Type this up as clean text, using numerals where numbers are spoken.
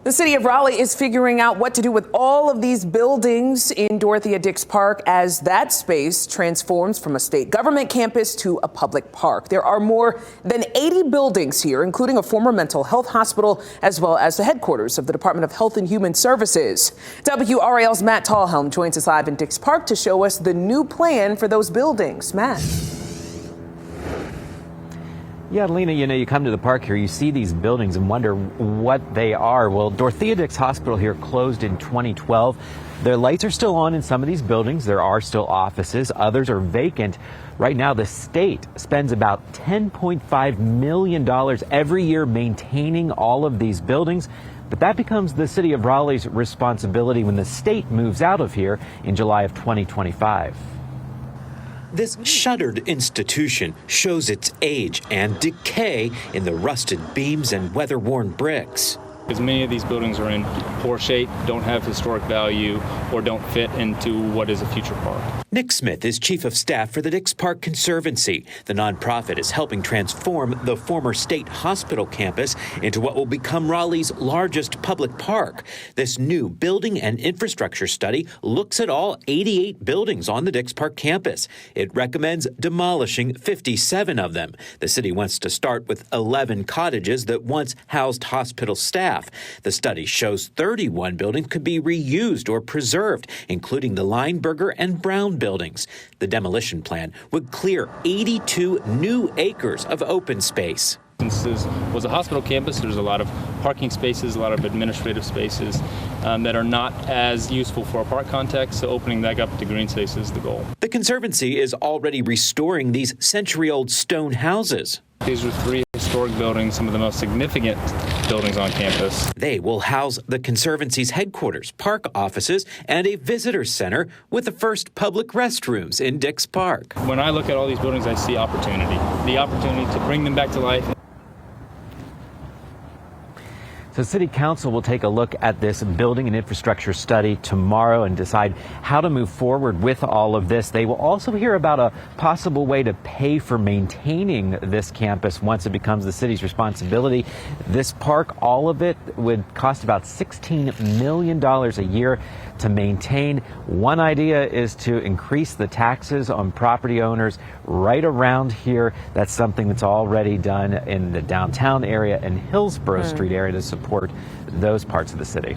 The city of Raleigh is figuring out what to do with all of these buildings in Dorothea Dix Park as that space transforms from a state government campus to a public park. There are more than 80 buildings here, including a former mental health hospital, as well as the headquarters of the Department of Health and Human Services. WRAL's Matt Tallhelm joins us live in Dix Park to show us the new plan for those buildings. Matt. Yeah, Lena, you come to the park here, you see these buildings and wonder what they are. Well, Dorothea Dix Hospital here closed in 2012. Their lights are still on in some of these buildings. There are still offices. Others are vacant. Right now, the state spends about $10.5 million every year maintaining all of these buildings. But that becomes the city of Raleigh's responsibility when the state moves out of here in July of 2025. This shuttered institution shows its age and decay in the rusted beams and weather-worn bricks. Because many of these buildings are in poor shape, don't have historic value, or don't fit into what is a future park. Nick Smith is chief of staff for the Dix Park Conservancy. The nonprofit is helping transform the former state hospital campus into what will become Raleigh's largest public park. This new building and infrastructure study looks at all 88 buildings on the Dix Park campus. It recommends demolishing 57 of them. The city wants to start with 11 cottages that once housed hospital staff. The study shows 31 buildings could be reused or preserved, including the Lineberger and Brown buildings. The demolition plan would clear 82 new acres of open space. Since this was a hospital campus, there's a lot of parking spaces, a lot of administrative spaces that are not as useful for a park context, so opening that up to green space is the goal. The Conservancy is already restoring these century-old stone houses. These are three historic buildings, some of the most significant buildings on campus. They will house the Conservancy's headquarters, park offices, and a visitor center with the first public restrooms in Dix Park. When I look at all these buildings, I see opportunity, the opportunity to bring them back to life. So City Council will take a look at this building and infrastructure study tomorrow and decide how to move forward with all of this. They will also hear about a possible way to pay for maintaining this campus once it becomes the city's responsibility. This park, all of it, would cost about $16 million a year to maintain. One idea is to increase the taxes on property owners right around here. That's something that's already done in the downtown area and Hillsborough Street area to support those parts of the city.